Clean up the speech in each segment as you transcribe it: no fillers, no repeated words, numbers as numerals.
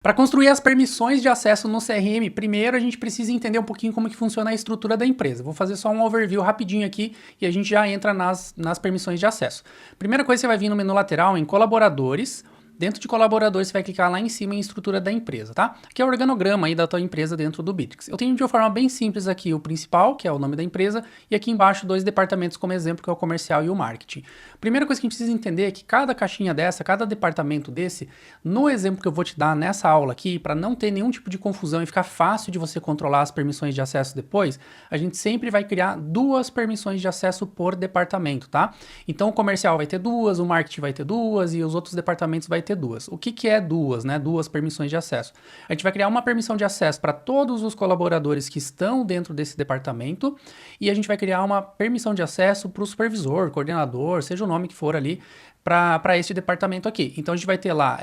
Para construir as permissões de acesso no CRM, primeiro a gente precisa entender um pouquinho como que funciona a estrutura da empresa. Vou fazer só um overview rapidinho aqui e a gente já entra nas permissões de acesso. Primeira coisa, você vai vir no menu lateral em colaboradores. Dentro de colaboradores, você vai clicar lá em cima em estrutura da empresa, tá? Aqui é o organograma aí da tua empresa dentro do Bitrix. Eu tenho de uma forma bem simples aqui o principal, que é o nome da empresa, e aqui embaixo dois departamentos como exemplo, que é o comercial e o marketing. Primeira coisa que a gente precisa entender é que cada caixinha dessa, cada departamento desse, no exemplo que eu vou te dar nessa aula aqui, para não ter nenhum tipo de confusão e ficar fácil de você controlar as permissões de acesso depois, a gente sempre vai criar duas permissões de acesso por departamento, tá? Então o comercial vai ter duas, o marketing vai ter duas e os outros departamentos vai ter duas. O que é duas, né? Duas permissões de acesso. A gente vai criar uma permissão de acesso para todos os colaboradores que estão dentro desse departamento e a gente vai criar uma permissão de acesso para o supervisor, coordenador, seja o nome que for ali, para esse departamento aqui. Então a gente vai ter lá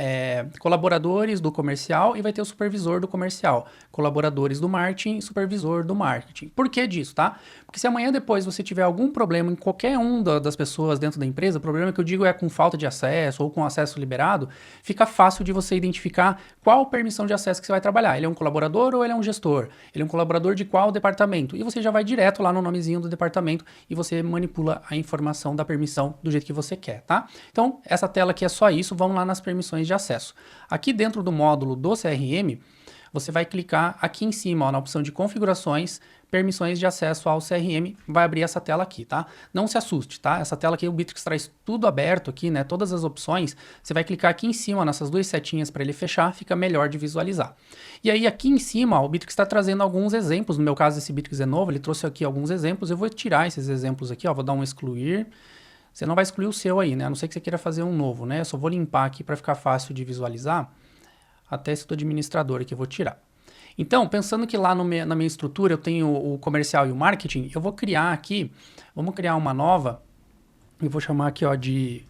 colaboradores do comercial e vai ter o supervisor do comercial, colaboradores do marketing e supervisor do marketing. Por que disso, tá? Porque se amanhã depois você tiver algum problema em qualquer das pessoas dentro da empresa, o problema que eu digo é com falta de acesso ou com acesso liberado, fica fácil de você identificar qual permissão de acesso que você vai trabalhar. Ele é um colaborador ou ele é um gestor? Ele é um colaborador de qual departamento? E você já vai direto lá no nomezinho do departamento e você manipula a informação da permissão do jeito que você quer, tá? Então, essa tela aqui é só isso, vamos lá nas permissões de acesso. Aqui dentro do módulo do CRM, você vai clicar aqui em cima, ó, na opção de configurações, permissões de acesso ao CRM, vai abrir essa tela aqui, tá? Não se assuste, tá? Essa tela aqui, o Bitrix traz tudo aberto aqui, né? Todas as opções, você vai clicar aqui em cima, nessas duas setinhas para ele fechar, fica melhor de visualizar. E aí aqui em cima, ó, o Bitrix está trazendo alguns exemplos, no meu caso esse Bitrix é novo, ele trouxe aqui alguns exemplos, eu vou tirar esses exemplos aqui, ó, vou dar um excluir. Você não vai excluir o seu aí, né? A não ser que você queira fazer um novo, né? Eu só vou limpar aqui para ficar fácil de visualizar. Até esse do administrador aqui eu vou tirar. Então, pensando que lá na minha estrutura eu tenho o comercial e o marketing, eu vou criar aqui, vamos criar uma nova, eu vou chamar aqui, ó, de,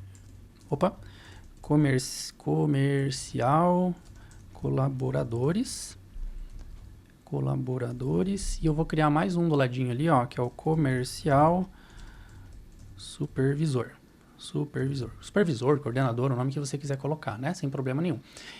comercial, colaboradores, e eu vou criar mais um do ladinho ali, ó, que é o comercial supervisor, coordenador, o nome que você quiser colocar, né? Sem problema nenhum.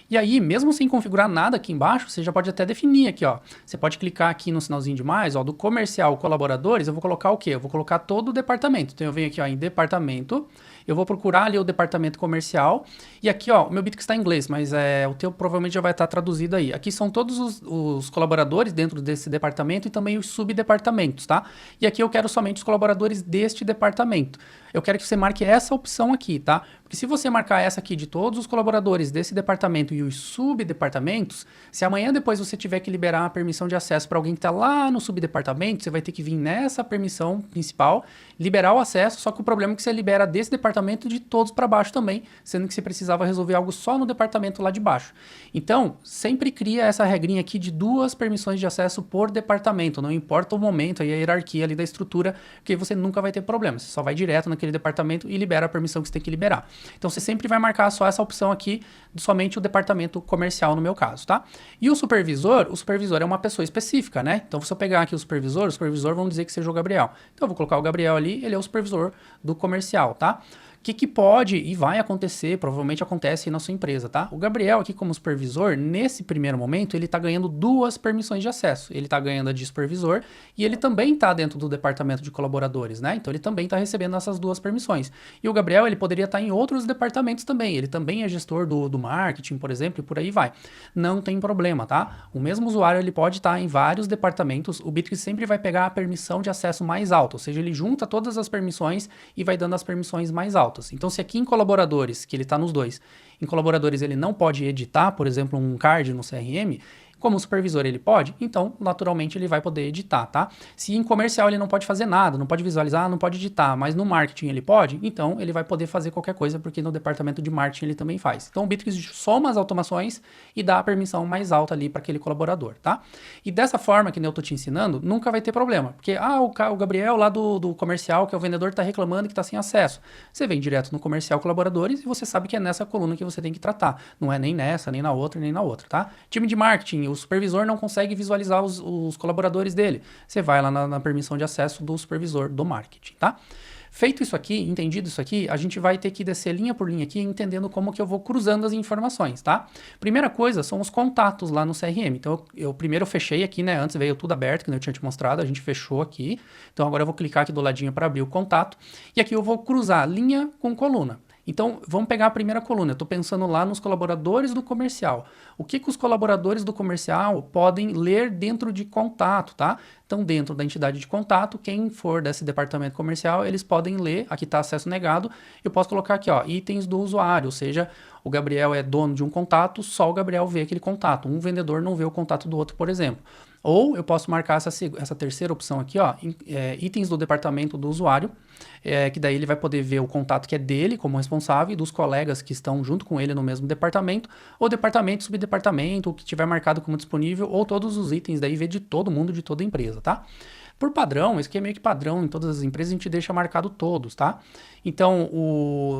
E aí, mesmo sem configurar nada aqui embaixo, você já pode até definir aqui, ó. Você pode clicar aqui no sinalzinho de mais, ó, do comercial colaboradores, eu vou colocar o quê? Eu vou colocar todo o departamento. Então eu venho aqui, ó, em departamento, eu vou procurar ali o departamento comercial, e aqui, ó, o meu Bitrix está em inglês, mas o teu provavelmente já vai estar traduzido aí. Aqui são todos os colaboradores dentro desse departamento e também os subdepartamentos, tá? E aqui eu quero somente os colaboradores deste departamento. Eu quero que você marque essa opção aqui, tá? Porque se você marcar essa aqui de todos os colaboradores desse departamento e os subdepartamentos, se amanhã depois você tiver que liberar a permissão de acesso para alguém que está lá no subdepartamento, você vai ter que vir nessa permissão principal, liberar o acesso, só que o problema é que você libera desse departamento de todos para baixo também, sendo que você precisava resolver algo só no departamento lá de baixo. Então, sempre cria essa regrinha aqui de duas permissões de acesso por departamento, não importa o momento e a hierarquia ali da estrutura, porque você nunca vai ter problema, você só vai direto naquele departamento e libera a permissão que você tem que liberar. Então você sempre vai marcar só essa opção aqui, de somente o departamento comercial no meu caso, tá? E o supervisor é uma pessoa específica, né? Então se eu pegar aqui o supervisor vamos dizer que seja o Gabriel. Então eu vou colocar o Gabriel ali, ele é o supervisor do comercial, tá? O que pode e vai acontecer, provavelmente acontece na sua empresa, tá? O Gabriel aqui como supervisor, nesse primeiro momento, ele tá ganhando duas permissões de acesso. Ele tá ganhando a de supervisor e ele também tá dentro do departamento de colaboradores, né? Então ele também tá recebendo essas duas permissões. E o Gabriel, ele poderia estar em outros departamentos também. Ele também é gestor do marketing, por exemplo, e por aí vai. Não tem problema, tá? O mesmo usuário, ele pode estar em vários departamentos. O Bitrix sempre vai pegar a permissão de acesso mais alta, ou seja, ele junta todas as permissões e vai dando as permissões mais altas. Então, se aqui em colaboradores, que ele está nos dois, em colaboradores ele não pode editar, por exemplo, um card no CRM, como supervisor ele pode, então naturalmente ele vai poder editar, tá? Se em comercial ele não pode fazer nada, não pode visualizar, não pode editar, mas no marketing ele pode, então ele vai poder fazer qualquer coisa, porque no departamento de marketing ele também faz. Então o Bitrix soma as automações e dá a permissão mais alta ali para aquele colaborador, tá? E dessa forma que eu tô te ensinando, nunca vai ter problema, porque o Gabriel lá do comercial, que é o vendedor, tá reclamando que tá sem acesso. Você vem direto no comercial colaboradores e você sabe que é nessa coluna que você tem que tratar, não é nem nessa, nem na outra, nem na outra, tá? Time de marketing, o supervisor não consegue visualizar os colaboradores dele. Você vai lá na permissão de acesso do supervisor do marketing, tá? Feito isso aqui, entendido isso aqui, a gente vai ter que descer linha por linha aqui, entendendo como que eu vou cruzando as informações, tá? Primeira coisa são os contatos lá no CRM. Então, eu primeiro fechei aqui, né? Antes veio tudo aberto, que eu tinha te mostrado, a gente fechou aqui. Então, agora eu vou clicar aqui do ladinho para abrir o contato. E aqui eu vou cruzar linha com coluna. Então, vamos pegar a primeira coluna. Eu estou pensando lá nos colaboradores do comercial. O que os colaboradores do comercial podem ler dentro de contato, tá? Então, dentro da entidade de contato, quem for desse departamento comercial, eles podem ler. Aqui está acesso negado. Eu posso colocar aqui, ó, itens do usuário, ou seja, o Gabriel é dono de um contato, só o Gabriel vê aquele contato. Um vendedor não vê o contato do outro, por exemplo. Ou eu posso marcar essa terceira opção aqui, ó, itens do departamento do usuário, que daí ele vai poder ver o contato que é dele como responsável e dos colegas que estão junto com ele no mesmo departamento, ou departamento, subdepartamento, o que tiver marcado como disponível, ou todos os itens, daí ver de todo mundo, de toda a empresa, tá? Por padrão, isso aqui é meio que padrão em todas as empresas, a gente deixa marcado todos, tá? Então,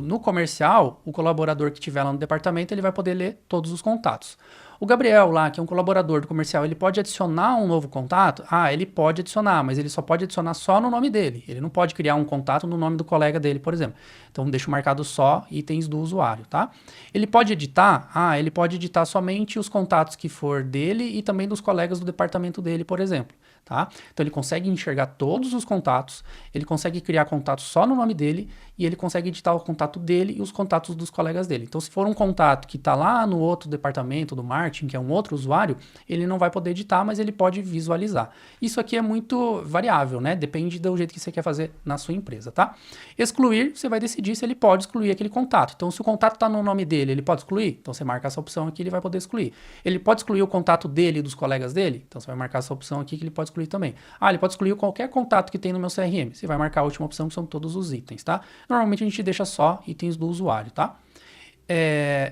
no comercial, o colaborador que tiver lá no departamento, ele vai poder ler todos os contatos. O Gabriel lá, que é um colaborador do comercial, ele pode adicionar um novo contato? Ah, ele pode adicionar, mas ele só pode adicionar só no nome dele. Ele não pode criar um contato no nome do colega dele, por exemplo. Então, deixo marcado só itens do usuário, tá? Ele pode editar? Ah, ele pode editar somente os contatos que for dele e também dos colegas do departamento dele, por exemplo. Tá? Então ele consegue enxergar todos os contatos, ele consegue criar contatos só no nome dele e ele consegue editar o contato dele e os contatos dos colegas dele. Então se for um contato que está lá no outro departamento do marketing, que é um outro usuário, ele não vai poder editar, mas ele pode visualizar. Isso aqui é muito variável, né? Depende do jeito que você quer fazer na sua empresa, tá? Excluir, você vai decidir se ele pode excluir aquele contato. Então se o contato está no nome dele, ele pode excluir? Então você marca essa opção aqui, ele vai poder excluir. Ele pode excluir o contato dele e dos colegas dele? Então você vai marcar essa opção aqui que ele pode excluir também. Ah, ele pode excluir qualquer contato que tem no meu CRM. Você vai marcar a última opção, que são todos os itens, tá? Normalmente a gente deixa só itens do usuário, tá?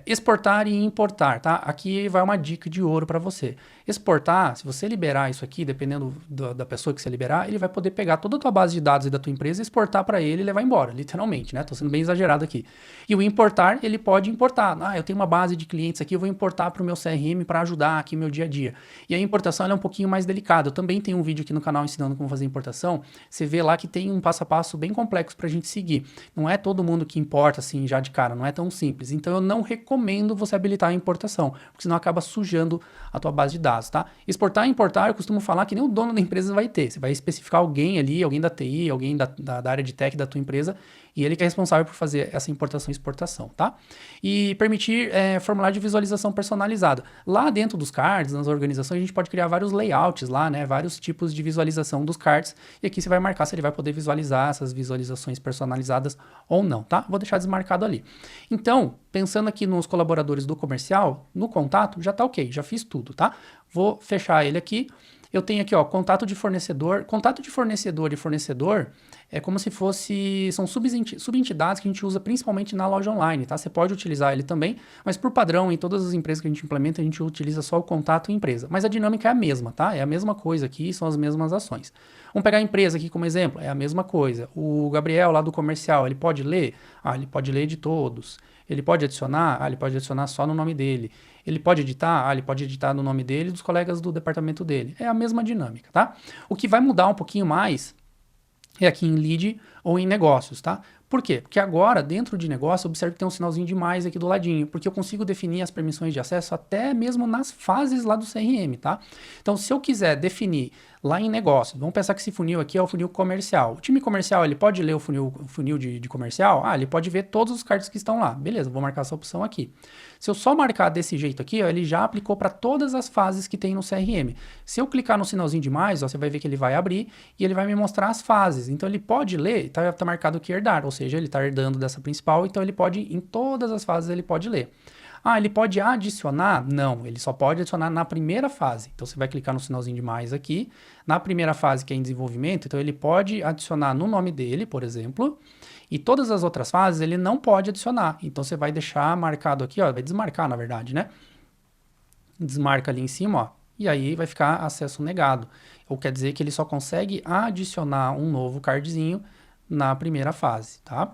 Exportar e importar, tá? Aqui vai uma dica de ouro para você. Exportar, se você liberar isso aqui, dependendo da pessoa que você liberar, ele vai poder pegar toda a tua base de dados da tua empresa, exportar para ele e levar embora, literalmente, né? Tô sendo bem exagerado aqui. E o importar, ele pode importar. Ah, eu tenho uma base de clientes aqui, eu vou importar para o meu CRM para ajudar aqui meu dia a dia. E a importação ela é um pouquinho mais delicada. Eu também tenho um vídeo aqui no canal ensinando como fazer importação. Você vê lá que tem um passo a passo bem complexo para a gente seguir. Não é todo mundo que importa assim já de cara, não é tão simples. Então eu não recomendo você habilitar a importação, porque senão acaba sujando a tua base de dados, tá? Exportar e importar, eu costumo falar que nem o dono da empresa vai ter. Você vai especificar alguém ali, alguém da TI, alguém da área de tech da tua empresa, e ele que é responsável por fazer essa importação e exportação, tá? E permitir formulário de visualização personalizada. Lá dentro dos cards, nas organizações, a gente pode criar vários layouts lá, né? Vários tipos de visualização dos cards, e aqui você vai marcar se ele vai poder visualizar essas visualizações personalizadas ou não, tá? Vou deixar desmarcado ali. Então, pensando aqui nos colaboradores do comercial, no contato, já tá ok, já fiz tudo, tá? Vou fechar ele aqui. Eu tenho aqui, ó, contato de fornecedor. Contato de fornecedor e fornecedor é como se fosse, são subentidades que a gente usa principalmente na loja online, tá? Você pode utilizar ele também, mas por padrão, em todas as empresas que a gente implementa, a gente utiliza só o contato empresa. Mas a dinâmica é a mesma, tá? É a mesma coisa aqui, são as mesmas ações. Vamos pegar a empresa aqui como exemplo, é a mesma coisa. O Gabriel lá do comercial, ele pode ler? Ah, ele pode ler de todos. Ele pode adicionar? Ah, ele pode adicionar só no nome dele. Ele pode editar? Ah, ele pode editar no nome dele e dos colegas do departamento dele. É a mesma dinâmica, tá? O que vai mudar um pouquinho mais é aqui em lead ou em negócios, tá? Por quê? Porque agora, dentro de negócio, observe que tem um sinalzinho de mais aqui do ladinho, porque eu consigo definir as permissões de acesso até mesmo nas fases lá do CRM, tá? Então, se eu quiser definir lá em negócio, vamos pensar que esse funil aqui é o funil comercial. O time comercial, ele pode ler o funil de comercial? Ah, ele pode ver todos os cards que estão lá. Beleza, vou marcar essa opção aqui. Se eu só marcar desse jeito aqui, ó, ele já aplicou para todas as fases que tem no CRM. Se eu clicar no sinalzinho de mais, ó, você vai ver que ele vai abrir e ele vai me mostrar as fases. Então, ele pode ler, tá marcado aqui herdar, ou seja, ele está herdando dessa principal, então ele pode, em todas as fases, ele pode ler. Ah, ele pode adicionar? Não, ele só pode adicionar na primeira fase. Então, você vai clicar no sinalzinho de mais aqui. Na primeira fase, que é em desenvolvimento, então ele pode adicionar no nome dele, por exemplo, e todas as outras fases ele não pode adicionar. Então, você vai deixar marcado aqui, ó, vai desmarcar, na verdade, né? Desmarca ali em cima, ó, e aí vai ficar acesso negado. Ou quer dizer que ele só consegue adicionar um novo cardzinho na primeira fase, tá?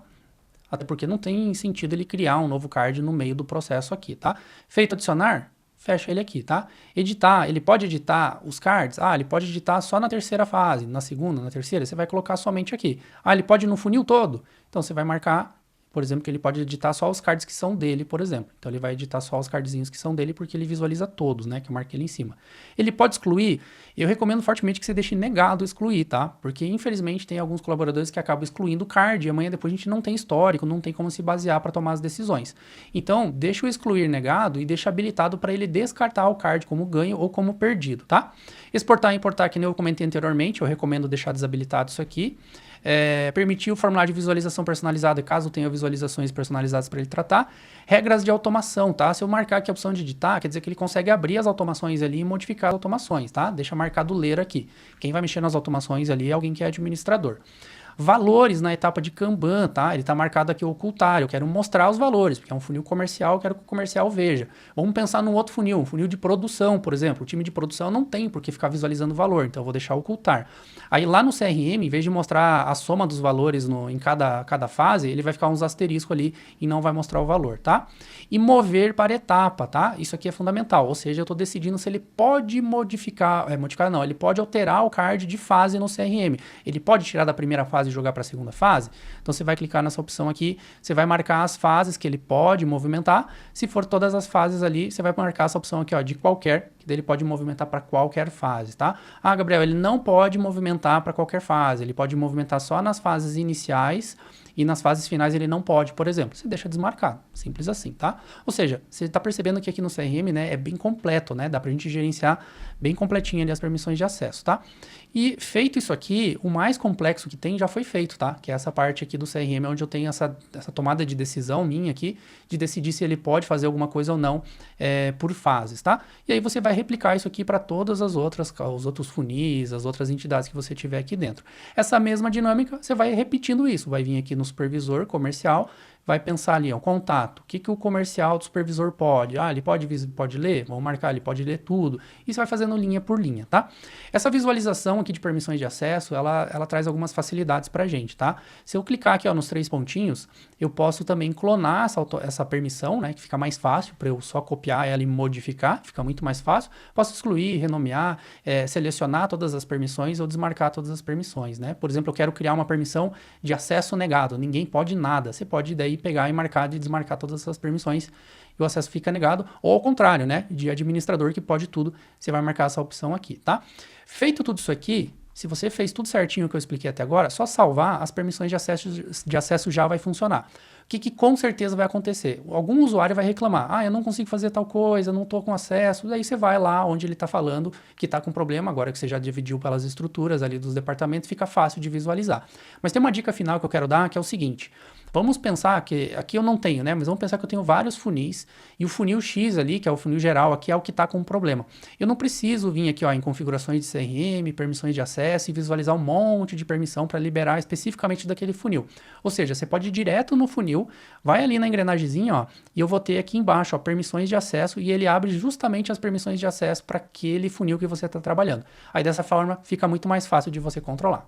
Até porque não tem sentido ele criar um novo card no meio do processo aqui, tá? Feito adicionar? fecha ele aqui, tá? Editar, ele pode editar os cards? Ah, ele pode editar só na terceira fase, na segunda, na terceira, você vai colocar somente aqui. Ah, ele pode ir no funil todo? Então você vai marcar, por exemplo, que ele pode editar só os cards que são dele, por exemplo. Então ele vai editar só os cardzinhos que são dele porque ele visualiza todos, né? Que eu marquei ali em cima. Ele pode excluir? Eu recomendo fortemente que você deixe negado excluir, tá? Porque infelizmente tem alguns colaboradores que acabam excluindo o card e amanhã depois a gente não tem histórico, não tem como se basear para tomar as decisões. Então, deixa o excluir negado e deixa habilitado para ele descartar o card como ganho ou como perdido, tá? Exportar e importar, que nem eu comentei anteriormente, eu recomendo deixar desabilitado isso aqui. Permitir o formulário de visualização personalizada, caso tenha visualizações personalizadas para ele tratar. Regras de automação, tá? Se eu marcar aqui a opção de editar, quer dizer que ele consegue abrir as automações ali e modificar as automações, tá? Deixa marcado ler aqui. Quem vai mexer nas automações ali é alguém que é administrador. Valores na etapa de Kanban, tá? Ele está marcado aqui ocultar, eu quero mostrar os valores, porque é um funil comercial, eu quero que o comercial veja. Vamos pensar num outro funil, um funil de produção, por exemplo. O time de produção não tem por que ficar visualizando o valor, então eu vou deixar ocultar. Aí lá no CRM, em vez de mostrar a soma dos valores em cada fase, ele vai ficar uns asteriscos ali e não vai mostrar o valor, tá? E mover para etapa, tá? Isso aqui é fundamental, ou seja, eu estou decidindo se ele pode modificar não, ele pode alterar o card de fase no CRM. Ele pode tirar da primeira fase e jogar para a segunda fase. Então você vai clicar nessa opção aqui, você vai marcar as fases que ele pode movimentar. Se for todas as fases ali, você vai marcar essa opção aqui, ó, de qualquer, que daí ele pode movimentar para qualquer fase, tá? Ah, Gabriel, ele não pode movimentar para qualquer fase, ele pode movimentar só nas fases iniciais e nas fases finais ele não pode, por exemplo. Você deixa desmarcado, simples assim, tá? Ou seja, você está percebendo que aqui no CRM, né, é bem completo, né? Dá pra gente gerenciar bem completinho ali as permissões de acesso, tá? E feito isso aqui, o mais complexo que tem já foi feito, tá? Que é essa parte aqui do CRM, onde eu tenho essa tomada de decisão minha aqui, de decidir se ele pode fazer alguma coisa ou não por fases, tá? E aí você vai replicar isso aqui para todas os outros funis, as outras entidades que você tiver aqui dentro. Essa mesma dinâmica, você vai repetindo isso, vai vir aqui no supervisor comercial, vai pensar ali, ó, contato, o que o comercial do supervisor pode? Ah, ele pode ler? Vamos marcar, ele pode ler tudo. E você vai fazendo linha por linha, tá? Essa visualização aqui de permissões de acesso, ela traz algumas facilidades pra gente, tá? Se eu clicar aqui, ó, nos 3 pontinhos, eu posso também clonar essa permissão, né? Que fica mais fácil para eu só copiar ela e modificar, fica muito mais fácil. Posso excluir, renomear, selecionar todas as permissões ou desmarcar todas as permissões, né? Por exemplo, eu quero criar uma permissão de acesso negado, ninguém pode nada. Você pode daí pegar e marcar e desmarcar todas essas permissões e o acesso fica negado, ou ao contrário, né, de administrador que pode tudo, você vai marcar essa opção aqui, tá? Feito tudo isso aqui, se você fez tudo certinho que eu expliquei até agora, só salvar, as permissões de acesso já vai funcionar. O que com certeza vai acontecer? Algum usuário vai reclamar, eu não consigo fazer tal coisa, não estou com acesso, daí você vai lá onde ele está falando que está com problema, agora que você já dividiu pelas estruturas ali dos departamentos, fica fácil de visualizar. Mas tem uma dica final que eu quero dar, que é o seguinte, vamos pensar que, aqui eu não tenho, né, mas vamos pensar que eu tenho vários funis, e o funil X ali, que é o funil geral, aqui é o que está com problema. Eu não preciso vir aqui, ó, em configurações de CRM, permissões de acesso e visualizar um monte de permissão para liberar especificamente daquele funil. Ou seja, você pode ir direto no funil, vai ali na engrenagemzinha, ó, e eu vou ter aqui embaixo, ó, permissões de acesso, e ele abre justamente as permissões de acesso para aquele funil que você está trabalhando. Aí dessa forma fica muito mais fácil de você controlar.